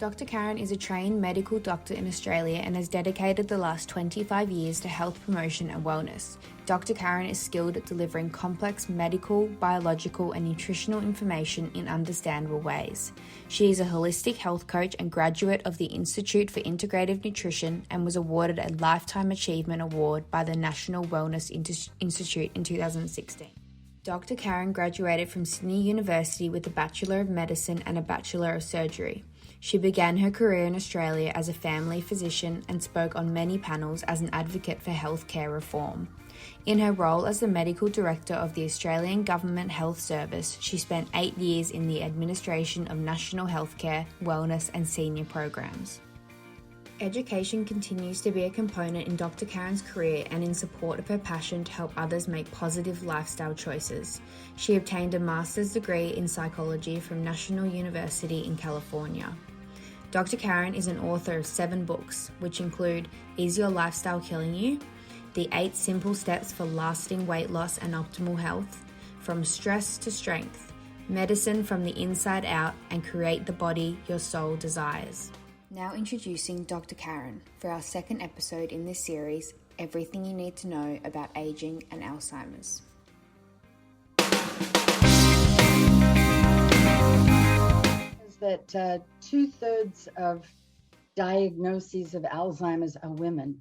Dr. Karen is a trained medical doctor in Australia and has dedicated the last 25 years to health promotion and wellness. Dr. Karen is skilled at delivering complex medical, biological, and nutritional information in understandable ways. She is a holistic health coach and graduate of the Institute for Integrative Nutrition and was awarded a Lifetime Achievement Award by the National Wellness Institute in 2016. Dr. Karen graduated from Sydney University with a Bachelor of Medicine and a Bachelor of Surgery. She began her career in Australia as a family physician and spoke on many panels as an advocate for healthcare reform. In her role as the Medical Director of the Australian Government Health Service, she spent 8 years in the administration of national healthcare, wellness and senior programs. Education continues to be a component in Dr. Karen's career and in support of her passion to help others make positive lifestyle choices. She obtained a master's degree in psychology from National University in California. Dr. Karen is an author of 7 books, which include Is Your Lifestyle Killing You?, The 8 Simple Steps for Lasting Weight Loss and Optimal Health, From Stress to Strength, Medicine from the Inside Out, and Create the Body Your Soul Desires. Now introducing Dr. Karen for our second episode in this series, Everything You Need to Know About Aging and Alzheimer's. That 2/3 of diagnoses of Alzheimer's are women.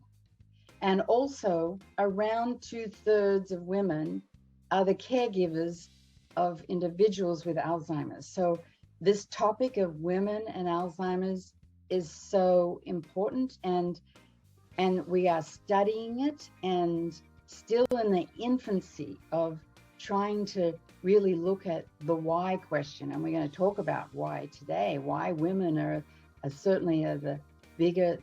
And also around 2/3 of women are the caregivers of individuals with Alzheimer's. So this topic of women and Alzheimer's is so important, and we are studying it and still in the infancy of trying to really look at the why question. And we're going to talk about why today, why women are certainly the bigger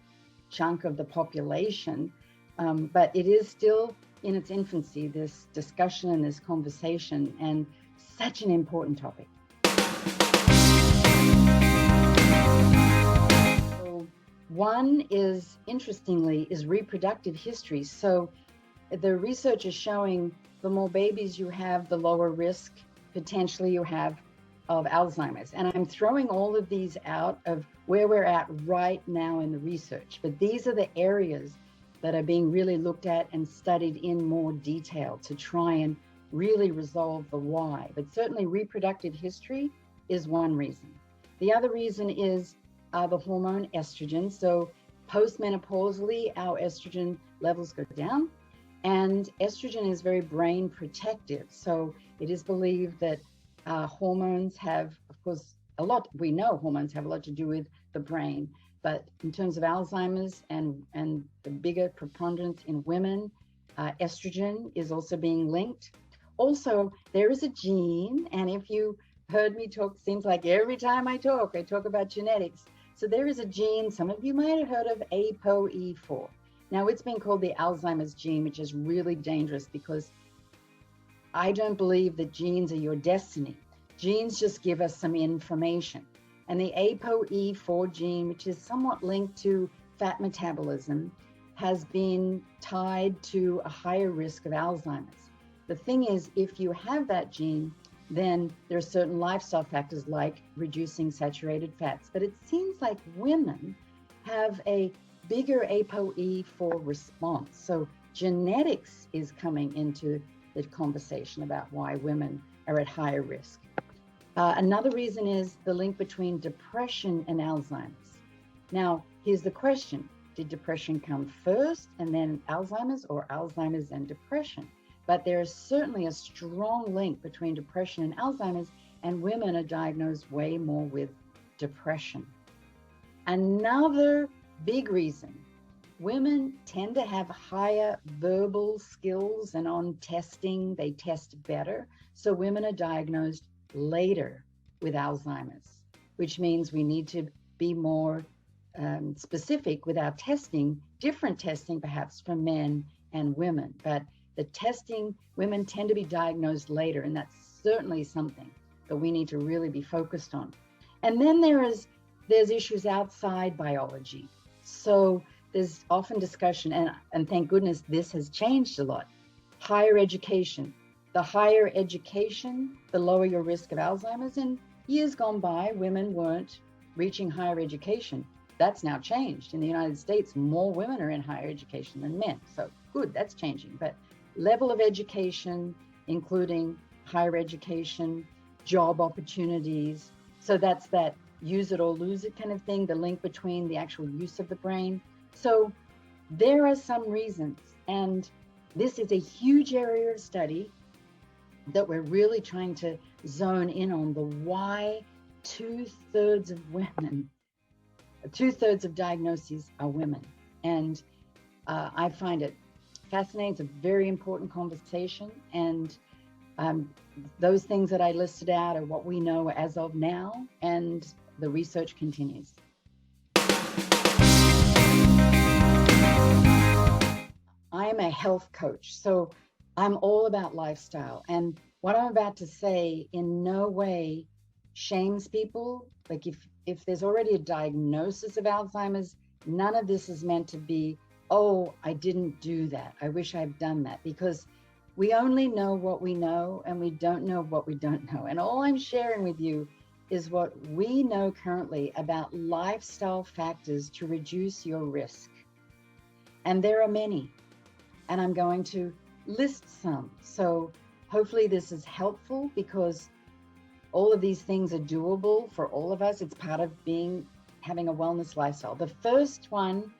chunk of the population. But it is still in its infancy, this discussion and this conversation, and such an important topic. So one is, interestingly, is reproductive history. So the research is showing the more babies you have, the lower risk potentially you have of Alzheimer's. And I'm throwing all of these out of where we're at right now in the research. But these are the areas that are being really looked at and studied in more detail to try and really resolve the why. But certainly reproductive history is one reason. The other reason is the hormone estrogen. So postmenopausally, our estrogen levels go down. And estrogen is very brain protective. So it is believed that hormones have, of course, we know hormones have a lot to do with the brain, but in terms of Alzheimer's and the bigger preponderance in women, estrogen is also being linked. Also, there is a gene, and if you heard me talk, seems like every time I talk about genetics. So there is a gene, some of you might have heard of ApoE4. Now, it's been called the Alzheimer's gene, which is really dangerous because I don't believe that genes are your destiny. Genes just give us some information. And the ApoE4 gene, which is somewhat linked to fat metabolism, has been tied to a higher risk of Alzheimer's. The thing is, if you have that gene, then there are certain lifestyle factors like reducing saturated fats. But it seems like women have a bigger ApoE4 response. So genetics is coming into the conversation about why women are at higher risk. Another reason is the link between depression and Alzheimer's. Now, here's the question. Did depression come first and then Alzheimer's, or Alzheimer's and depression? But there is certainly a strong link between depression and Alzheimer's, and women are diagnosed way more with depression. Another big reason, women tend to have higher verbal skills, and on testing, they test better. So women are diagnosed later with Alzheimer's, which means we need to be more specific with our testing, different testing perhaps for men and women. But the testing, women tend to be diagnosed later, and that's certainly something that we need to really be focused on. And then there's issues outside biology. So there's often discussion, and thank goodness this has changed a lot. Higher education. The higher education, the lower your risk of Alzheimer's. In years gone by, women weren't reaching higher education. That's now changed. In the United States, more women are in higher education than men. So good, that's changing. But level of education, including higher education, job opportunities. So that's that use it or lose it kind of thing, the link between the actual use of the brain. So there are some reasons, and this is a huge area of study that we're really trying to zone in on, the why 2/3 of women, 2/3 of diagnoses are women. And I find it fascinating. It's a very important conversation. And those things that I listed out are what we know as of now, and the research continues. I'm a health coach, so I'm all about lifestyle. And what I'm about to say in no way shames people. Like if there's already a diagnosis of Alzheimer's, none of this is meant to be, oh, I didn't do that, I wish I'd done that, because we only know what we know and we don't know what we don't know. And all I'm sharing with you is what we know currently about lifestyle factors to reduce your risk. And there are many, and I'm going to list some. So hopefully this is helpful, because all of these things are doable for all of us. It's part of having a wellness lifestyle. The first one,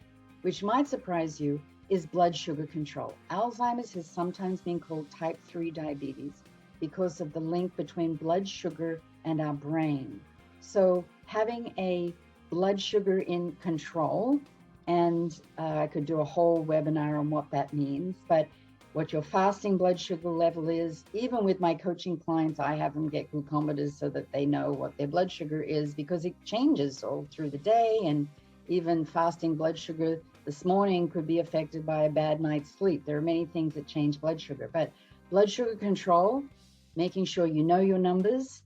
which might surprise you, is blood sugar control. Alzheimer's has sometimes been called type 3 diabetes because of the link between blood sugar and our brain. So having a blood sugar in control, and I could do a whole webinar on what that means, but what your fasting blood sugar level is, even with my coaching clients, I have them get glucometers so that they know what their blood sugar is, because it changes all through the day. And even fasting blood sugar this morning could be affected by a bad night's sleep. There are many things that change blood sugar, but blood sugar control, making sure you know your numbers,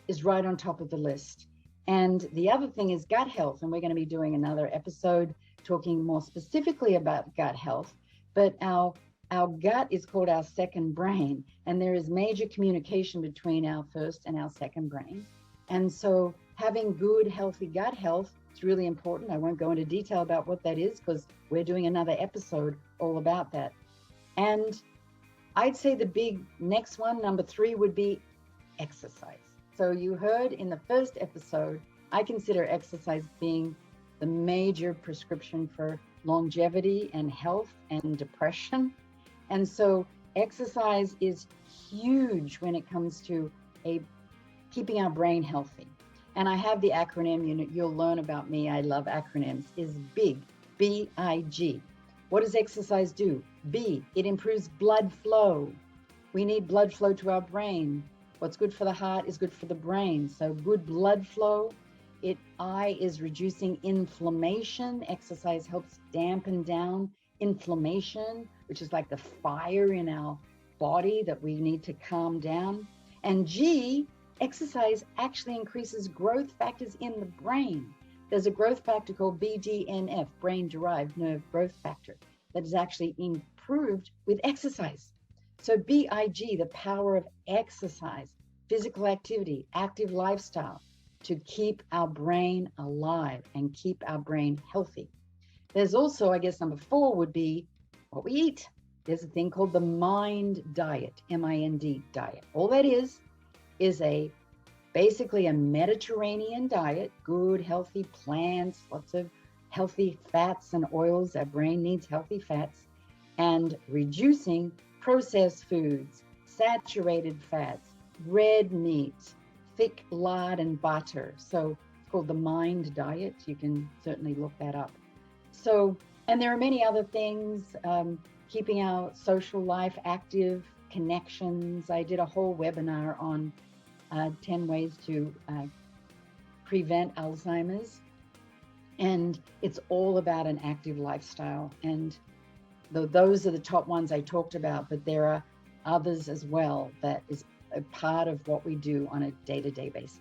is right on top of the list. And the other thing is gut health. And we're going to be doing another episode talking more specifically about gut health. But our gut is called our second brain, and there is major communication between our first and our second brain. And so having good, healthy gut health is really important. I won't go into detail about what that is, because we're doing another episode all about that. And I'd say the big next one, number 3, would be exercise. So you heard in the first episode, I consider exercise being the major prescription for longevity and health and depression. And so exercise is huge when it comes to keeping our brain healthy. And I have the acronym, you'll learn about me, I love acronyms, is BIG, B-I-G. What does exercise do? B, it improves blood flow. We need blood flow to our brain. What's good for the heart is good for the brain. So good blood flow. I is reducing inflammation. Exercise helps dampen down inflammation, which is like the fire in our body that we need to calm down. And G, exercise actually increases growth factors in the brain. There's a growth factor called BDNF, brain-derived nerve growth factor, that is actually improved with exercise. So BIG, the power of exercise, physical activity, active lifestyle, to keep our brain alive and keep our brain healthy. There's also, I guess, number 4 would be what we eat. There's a thing called the MIND diet, M-I-N-D diet. All that is basically a Mediterranean diet, good, healthy plants, lots of healthy fats and oils. Our brain needs healthy fats, and reducing processed foods, saturated fats, red meat, thick lard and butter. So it's called the MIND diet. You can certainly look that up. So, and there are many other things, keeping our social life active, connections. I did a whole webinar on 10 ways to prevent Alzheimer's. And it's all about an active lifestyle. And those are the top ones I talked about, but there are others as well that is a part of what we do on a day-to-day basis.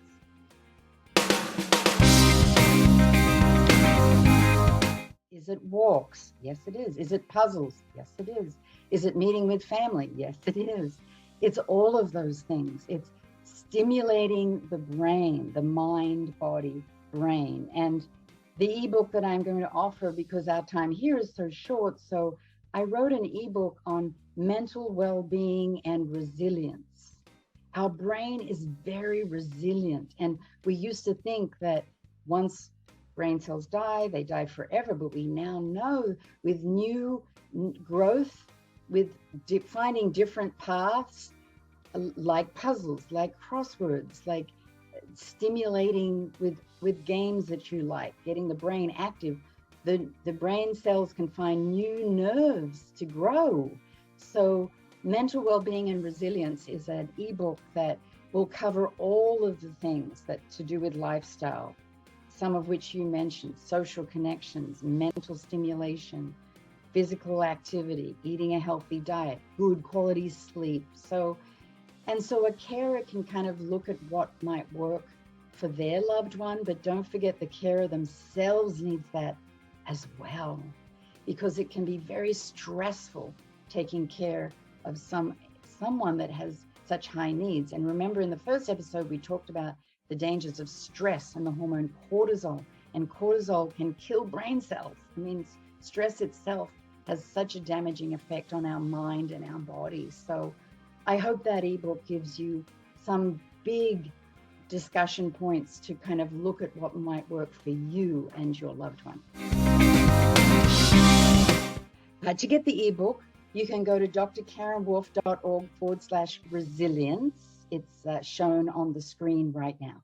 Is it walks? Yes, it is. Is it puzzles? Yes, it is. Is it meeting with family? Yes, it is. It's all of those things. It's stimulating the brain, the mind, body, brain. And the ebook that I'm going to offer, because our time here is so short, so I wrote an ebook on mental well-being and resilience. Our brain is very resilient, and we used to think that once brain cells die, they die forever, but we now know with new growth, with finding different paths, like puzzles, like crosswords, like stimulating with games that you like, getting the brain active, the brain cells can find new nerves to grow. So mental well-being and resilience is an ebook that will cover all of the things that to do with lifestyle, some of which you mentioned: social connections, mental stimulation, physical activity, eating a healthy diet, good quality sleep. So a carer can kind of look at what might work for their loved one, but don't forget the carer themselves needs that as well, because it can be very stressful taking care of someone that has such high needs. And remember, in the first episode, we talked about the dangers of stress and the hormone cortisol, and cortisol can kill brain cells. I mean, stress itself has such a damaging effect on our mind and our bodies. So I hope that ebook gives you some big discussion points to kind of look at what might work for you and your loved one. To get the ebook, you can go to drkarenwolfe.org/resilience. It's shown on the screen right now.